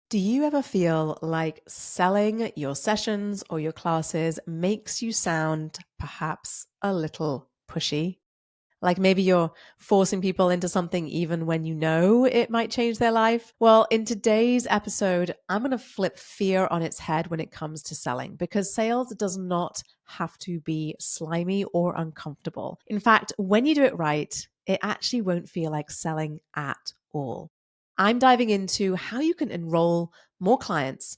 Do you ever feel like selling your sessions or your classes makes you sound perhaps a little pushy? Like maybe you're forcing people into something even when you know it might change their life? Well, in today's episode, I'm going to flip fear on its head when it comes to selling because sales does not have to be slimy or uncomfortable. In fact, when you do it right, it actually won't feel like selling at all. I'm diving into how you can enroll more clients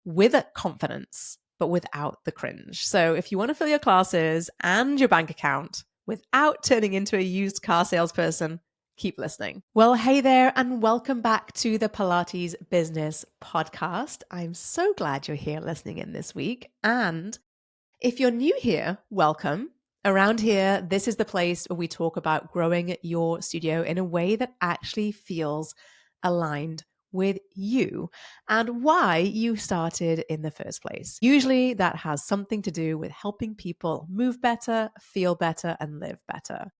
with a confidence, but without the cringe. So if you want to fill your classes and your bank account without turning into a used car salesperson, keep listening. Well, hey there, and welcome back to the Pilates Business Podcast. I'm so glad you're here listening in this week. And if you're new here, welcome. Around here, this is the place where we talk about growing your studio in a way that actually feels aligned with you and why you started in the first place. Usually that has something to do with helping people move better, feel better, and live better.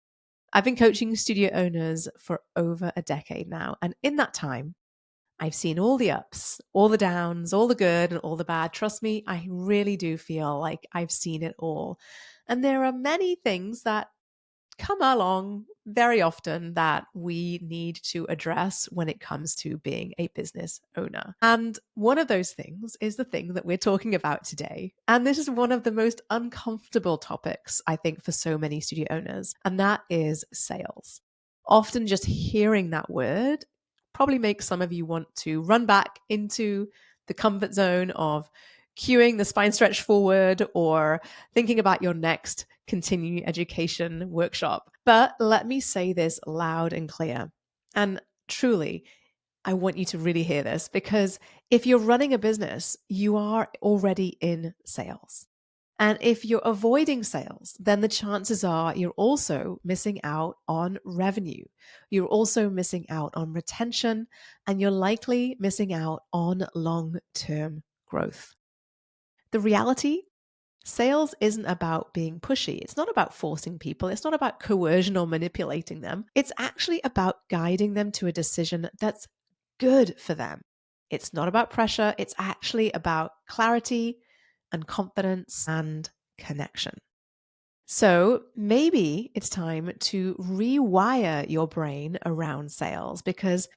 I've been coaching studio owners for over a decade now, and in that time, I've seen all the ups, all the downs, all the good and all the bad. Trust me, I really do feel like I've seen it all. And there are many things that come along very often that we need to address when it comes to being a business owner. And one of those things is the thing that we're talking about today. And this is one of the most uncomfortable topics, I think, for so many studio owners, and that is sales. Often just hearing that word probably makes some of you want to run back into the comfort zone of cueing the spine stretch forward or thinking about your next continuing education workshop. But let me say this loud and clear. And truly, I want you to really hear this because if you're running a business, you are already in sales. And if you're avoiding sales, then the chances are you're also missing out on revenue. You're also missing out on retention, and you're likely missing out on long-term growth. The reality, sales isn't about being pushy. It's not about forcing people. It's not about coercion or manipulating them. It's actually about guiding them to a decision that's good for them. It's not about pressure. It's actually about clarity and confidence and connection. So maybe it's time to rewire your brain around sales because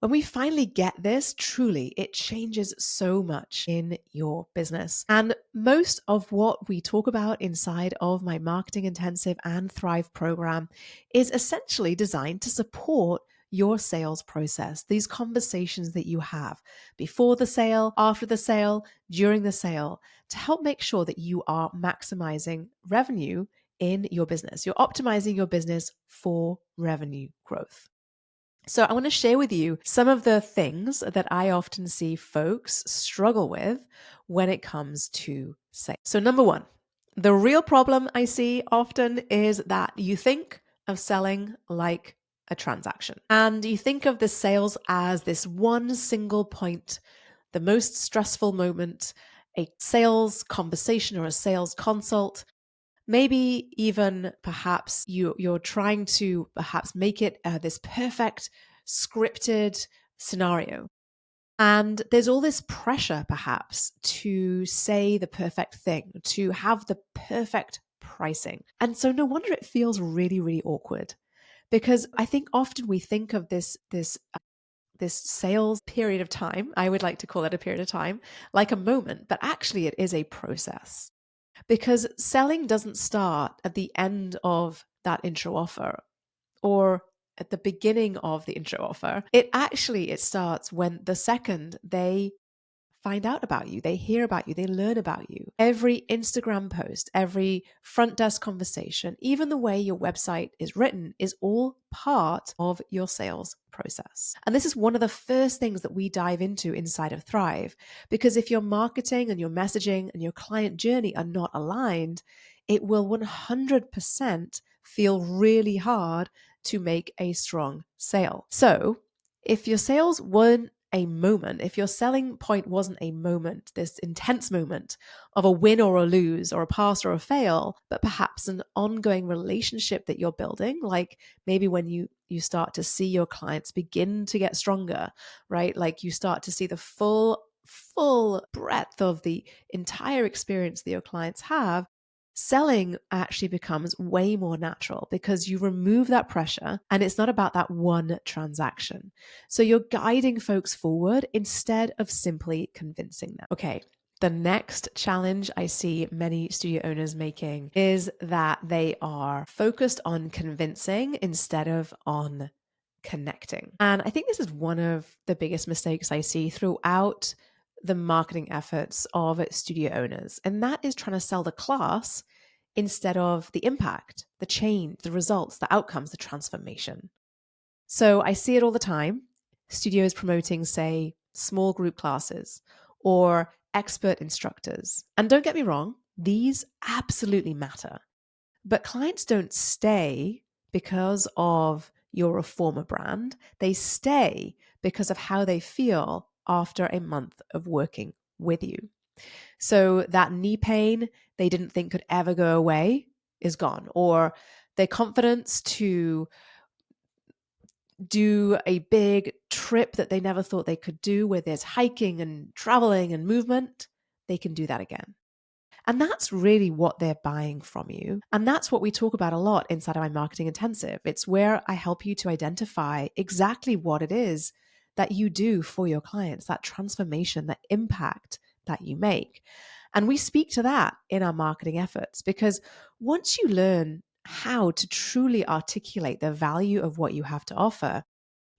when we finally get this, truly, it changes so much in your business. And most of what we talk about inside of my Marketing Intensive and Thrive program is essentially designed to support your sales process, these conversations that you have before the sale, after the sale, during the sale, to help make sure that you are maximizing revenue in your business. You're optimizing your business for revenue growth. So I want to share with you some of the things that I often see folks struggle with when it comes to sales. So number one, the real problem I see often is that you think of selling like a transaction. And you think of the sales as this one single point, the most stressful moment, a sales conversation or a sales consult. Maybe even perhaps you're trying to perhaps make it this perfect scripted scenario. And there's all this pressure perhaps to say the perfect thing, to have the perfect pricing. And so no wonder it feels really, really awkward because I think often we think of this sales period of time, I would like to call it a period of time, like a moment, but actually it is a process. Because selling doesn't start at the end of that intro offer or at the beginning of the intro offer. It starts when the second they find out about you, they hear about you, they learn about you. Every Instagram post, every front desk conversation, even the way your website is written is all part of your sales process. And this is one of the first things that we dive into inside of Thrive, because if your marketing and your messaging and your client journey are not aligned, it will 100% feel really hard to make a strong sale. So if your sales weren't a moment, if your selling point wasn't a moment, this intense moment of a win or a lose or a pass or a fail, but perhaps an ongoing relationship that you're building, like maybe when you start to see your clients begin to get stronger, right? Like you start to see the full breadth of the entire experience that your clients have, selling actually becomes way more natural because you remove that pressure and it's not about that one transaction. So you're guiding folks forward instead of simply convincing them. Okay. The next challenge I see many studio owners making is that they are focused on convincing instead of on connecting. And I think this is one of the biggest mistakes I see throughout the marketing efforts of studio owners. And that is trying to sell the class instead of the impact, the change, the results, the outcomes, the transformation. So I see it all the time. Studios promoting, say, small group classes or expert instructors. And don't get me wrong, these absolutely matter. But clients don't stay because of your reformer brand. They stay because of how they feel after a month of working with you. So that knee pain they didn't think could ever go away is gone, or their confidence to do a big trip that they never thought they could do where there's hiking and traveling and movement, they can do that again. And that's really what they're buying from you. And that's what we talk about a lot inside of my marketing intensive. It's where I help you to identify exactly what it is that you do for your clients, that transformation, that impact that you make. And we speak to that in our marketing efforts because once you learn how to truly articulate the value of what you have to offer,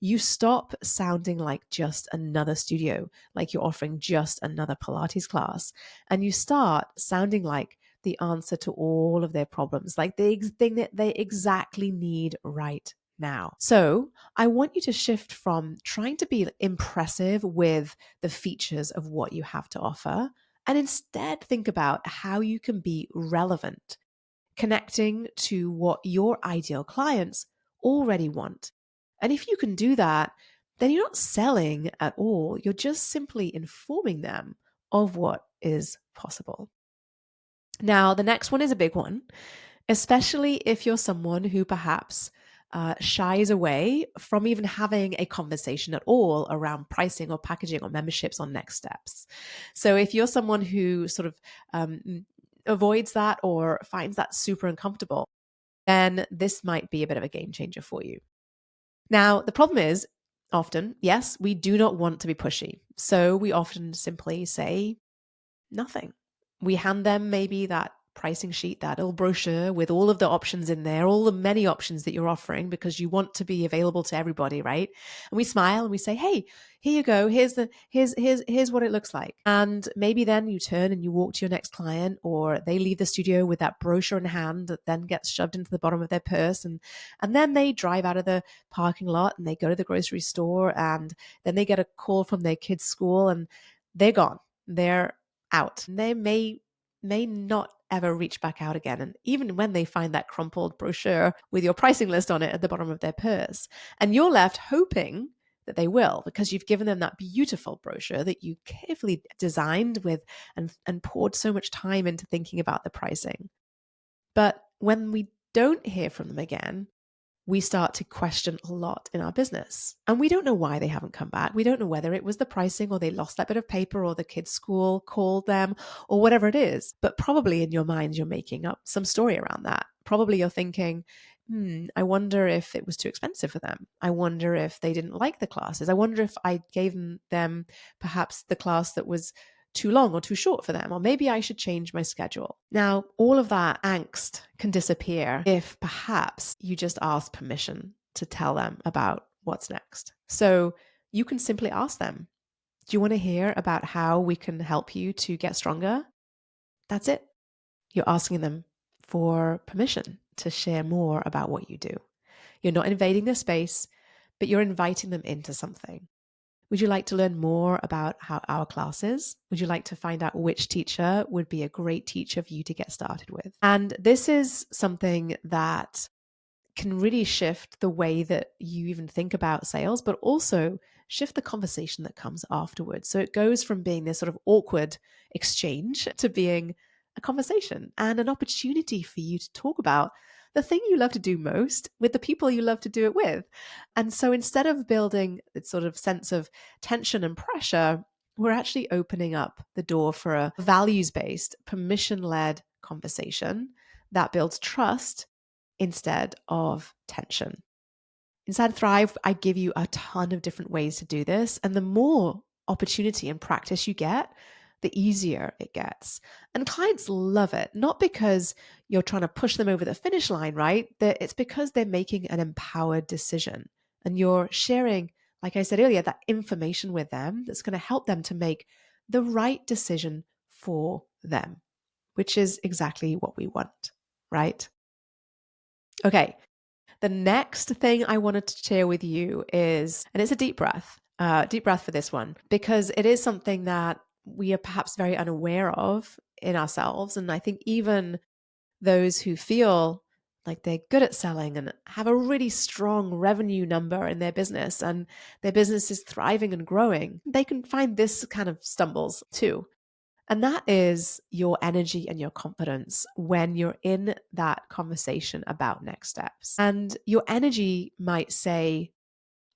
you stop sounding like just another studio, like you're offering just another Pilates class, and you start sounding like the answer to all of their problems, like the thing that they exactly need right now. So I want you to shift from trying to be impressive with the features of what you have to offer, and instead think about how you can be relevant, connecting to what your ideal clients already want. And if you can do that, then you're not selling at all. You're just simply informing them of what is possible. Now, the next one is a big one, especially if you're someone who perhaps shies away from even having a conversation at all around pricing or packaging or memberships or next steps. So if you're someone who sort of avoids that or finds that super uncomfortable, then this might be a bit of a game changer for you. Now, the problem is often, yes, we do not want to be pushy. So we often simply say nothing. We hand them maybe that pricing sheet, that little brochure with all of the options in there, all the many options that you're offering because you want to be available to everybody, right? And we smile and we say, "Hey, here you go. Here's what it looks like." And maybe then you turn and you walk to your next client, or they leave the studio with that brochure in hand that then gets shoved into the bottom of their purse, and then they drive out of the parking lot and they go to the grocery store, and then they get a call from their kids' school and they're gone. They're out. They may not ever reach back out again. And even when they find that crumpled brochure with your pricing list on it at the bottom of their purse, and you're left hoping that they will, because you've given them that beautiful brochure that you carefully designed with and poured so much time into thinking about the pricing. But when we don't hear from them again, we start to question a lot in our business. And we don't know why they haven't come back. We don't know whether it was the pricing or they lost that bit of paper or the kids' school called them or whatever it is. But probably in your mind, you're making up some story around that. Probably you're thinking, I wonder if it was too expensive for them. I wonder if they didn't like the classes. I wonder if I gave them perhaps the class that was too long or too short for them, or maybe I should change my schedule. Now, all of that angst can disappear if perhaps you just ask permission to tell them about what's next. So you can simply ask them, do you want to hear about how we can help you to get stronger? That's it. You're asking them for permission to share more about what you do. You're not invading their space, but you're inviting them into something. Would you like to learn more about how our class is? Would you like to find out which teacher would be a great teacher for you to get started with? And this is something that can really shift the way that you even think about sales, but also shift the conversation that comes afterwards. So it goes from being this sort of awkward exchange to being a conversation and an opportunity for you to talk about the thing you love to do most with the people you love to do it with. And so instead of building this sort of sense of tension and pressure, we're actually opening up the door for a values based, permission led conversation that builds trust instead of tension. Inside Thrive, I give you a ton of different ways to do this. And the more opportunity and practice you get, the easier it gets. And clients love it, not because you're trying to push them over the finish line, right? It's because they're making an empowered decision and you're sharing, like I said earlier, that information with them that's going to help them to make the right decision for them, which is exactly what we want, right? Okay. The next thing I wanted to share with you is, and it's a deep breath for this one, because it is something that we are perhaps very unaware of in ourselves. And I think even those who feel like they're good at selling and have a really strong revenue number in their business and their business is thriving and growing, they can find this kind of stumbles too. And that is your energy and your confidence when you're in that conversation about next steps. And your energy might say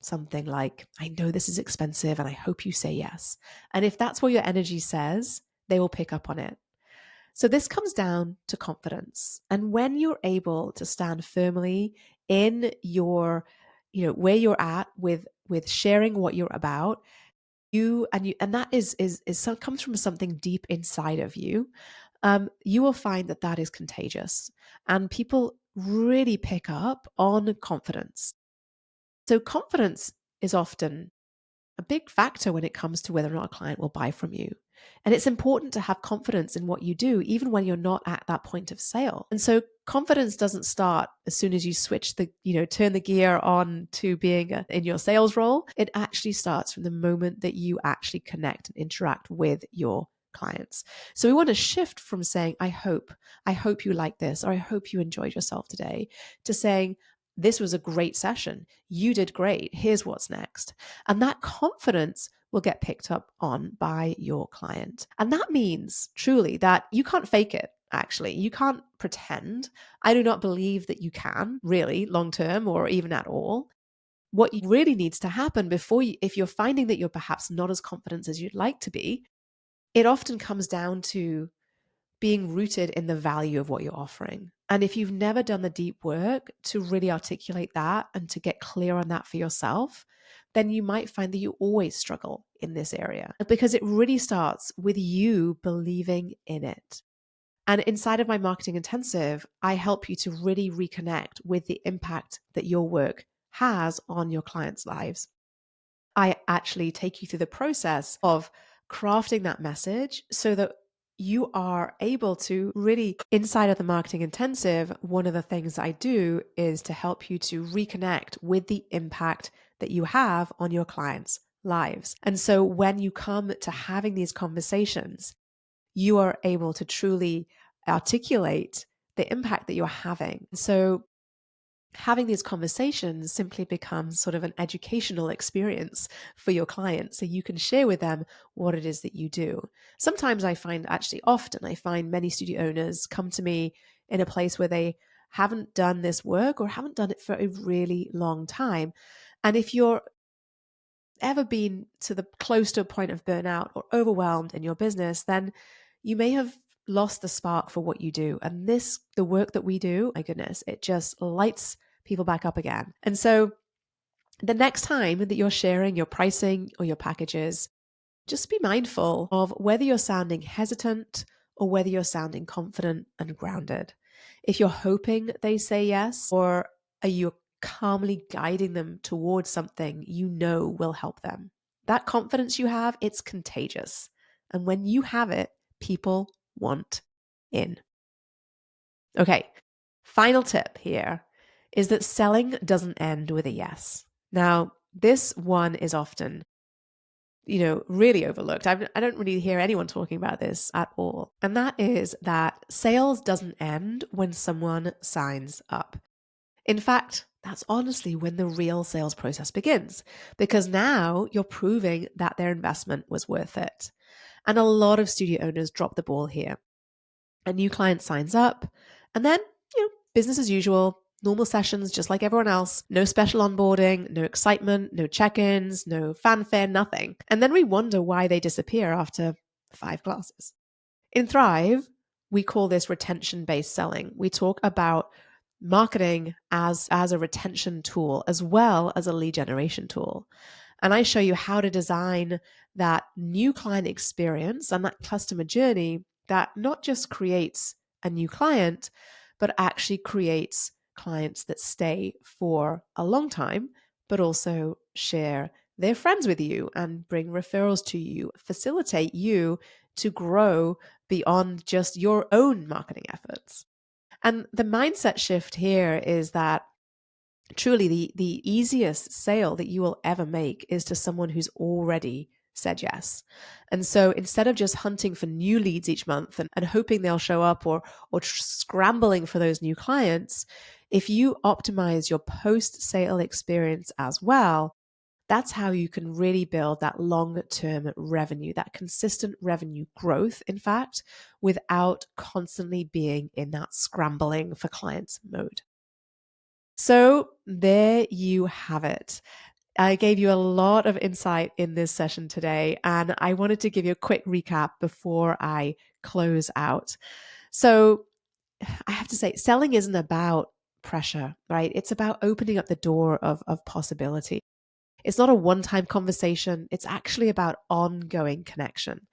something like, I know this is expensive and I hope you say yes. And if that's what your energy says, they will pick up on it. So this comes down to confidence. And when you're able to stand firmly in your, where you're at with sharing what you're about, and that comes from something deep inside of you. You will find that that is contagious, and people really pick up on confidence. So confidence is often a big factor when it comes to whether or not a client will buy from you. And it's important to have confidence in what you do, even when you're not at that point of sale. And so confidence doesn't start as soon as you switch turn the gear on to being in your sales role. It actually starts from the moment that you actually connect and interact with your clients. So we want to shift from saying, I hope you like this, or I hope you enjoyed yourself today, to saying, this was a great session. You did great. Here's what's next. And that confidence will get picked up on by your client. And that means truly that you can't fake it. Actually, you can't pretend. I do not believe that you can really long term or even at all. What really needs to happen if you're finding that you're perhaps not as confident as you'd like to be, it often comes down to being rooted in the value of what you're offering. And if you've never done the deep work to really articulate that and to get clear on that for yourself, then you might find that you always struggle in this area because it really starts with you believing in it. And inside of my marketing intensive, I help you to really reconnect with the impact that your work has on your clients' lives. I actually take you through the process of crafting that message so that you are able to really, inside of the marketing intensive, one of the things I do is to help you to reconnect with the impact that you have on your clients' lives. And so when you come to having these conversations, you are able to truly articulate the impact that you're having. So having these conversations simply becomes sort of an educational experience for your clients so you can share with them what it is that you do. Sometimes often I find many studio owners come to me in a place where they haven't done this work or haven't done it for a really long time. And if you're ever been close to a point of burnout or overwhelmed in your business, then you may have lost the spark for what you do. And the work that we do, my goodness, it just lights people back up again. And so the next time that you're sharing your pricing or your packages, just be mindful of whether you're sounding hesitant or whether you're sounding confident and grounded. If you're hoping they say yes, or are you calmly guiding them towards something you know will help them? That confidence you have, it's contagious. And when you have it, people want in. Okay, final tip here is that selling doesn't end with a yes. Now, this one is often, really overlooked. I don't really hear anyone talking about this at all. And that is that sales doesn't end when someone signs up. In fact, that's honestly when the real sales process begins, because now you're proving that their investment was worth it. And a lot of studio owners drop the ball here. A new client signs up, and then, business as usual, normal sessions just like everyone else, no special onboarding, no excitement, no check-ins, no fanfare, nothing. And then we wonder why they disappear after 5 classes. In Thrive, we call this retention-based selling. We talk about marketing as a retention tool as well as a lead generation tool. And I show you how to design that new client experience and that customer journey that not just creates a new client, but actually creates clients that stay for a long time, but also share their friends with you and bring referrals to you, facilitate you to grow beyond just your own marketing efforts. And the mindset shift here is that truly the easiest sale that you will ever make is to someone who's already said yes. And so instead of just hunting for new leads each month and hoping they'll show up or scrambling for those new clients, if you optimize your post-sale experience as well, that's how you can really build that long-term revenue, that consistent revenue growth, in fact, without constantly being in that scrambling for clients mode. So there you have it. I gave you a lot of insight in this session today, and I wanted to give you a quick recap before I close out. So I have to say, selling isn't about pressure, right? It's about opening up the door of possibility. It's not a one-time conversation. It's actually about ongoing connection.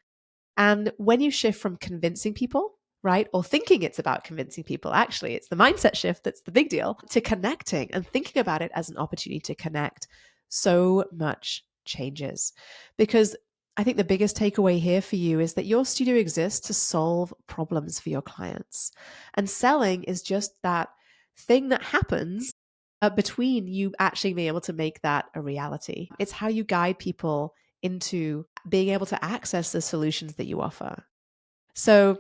And when you shift from convincing people, right, or thinking it's about convincing people, actually, it's the mindset shift that's the big deal, to connecting and thinking about it as an opportunity to connect, so much changes. Because I think the biggest takeaway here for you is that your studio exists to solve problems for your clients. And selling is just that thing that happens between you actually being able to make that a reality. It's how you guide people into being able to access the solutions that you offer. So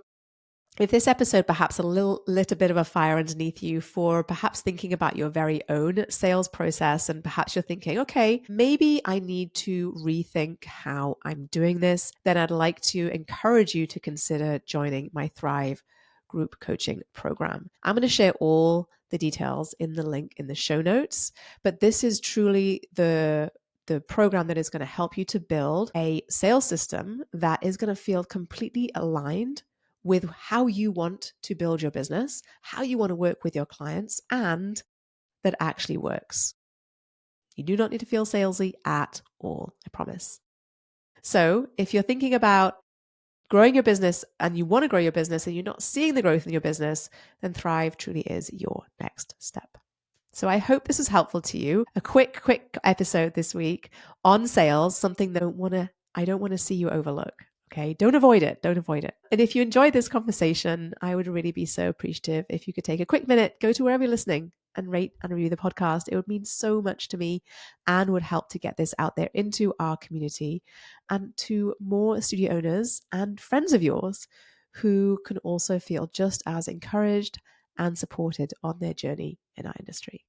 if this episode perhaps lit a bit of a fire underneath you for perhaps thinking about your very own sales process, and perhaps you're thinking, okay, maybe I need to rethink how I'm doing this, then I'd like to encourage you to consider joining my Thrive group coaching program. I'm going to share all the details in the link in the show notes, but this is truly the program that is going to help you to build a sales system that is going to feel completely aligned with how you want to build your business, how you want to work with your clients, and that actually works. You do not need to feel salesy at all, I promise. So if you're thinking about growing your business and you want to grow your business and you're not seeing the growth in your business, then Thrive truly is your next step. So I hope this is helpful to you. A quick episode this week on sales, something that I don't want to see you overlook. Okay, don't avoid it. And if you enjoyed this conversation, I would really be so appreciative if you could take a quick minute, go to wherever you're listening and rate and review the podcast. It would mean so much to me and would help to get this out there into our community and to more studio owners and friends of yours who can also feel just as encouraged and supported on their journey in our industry.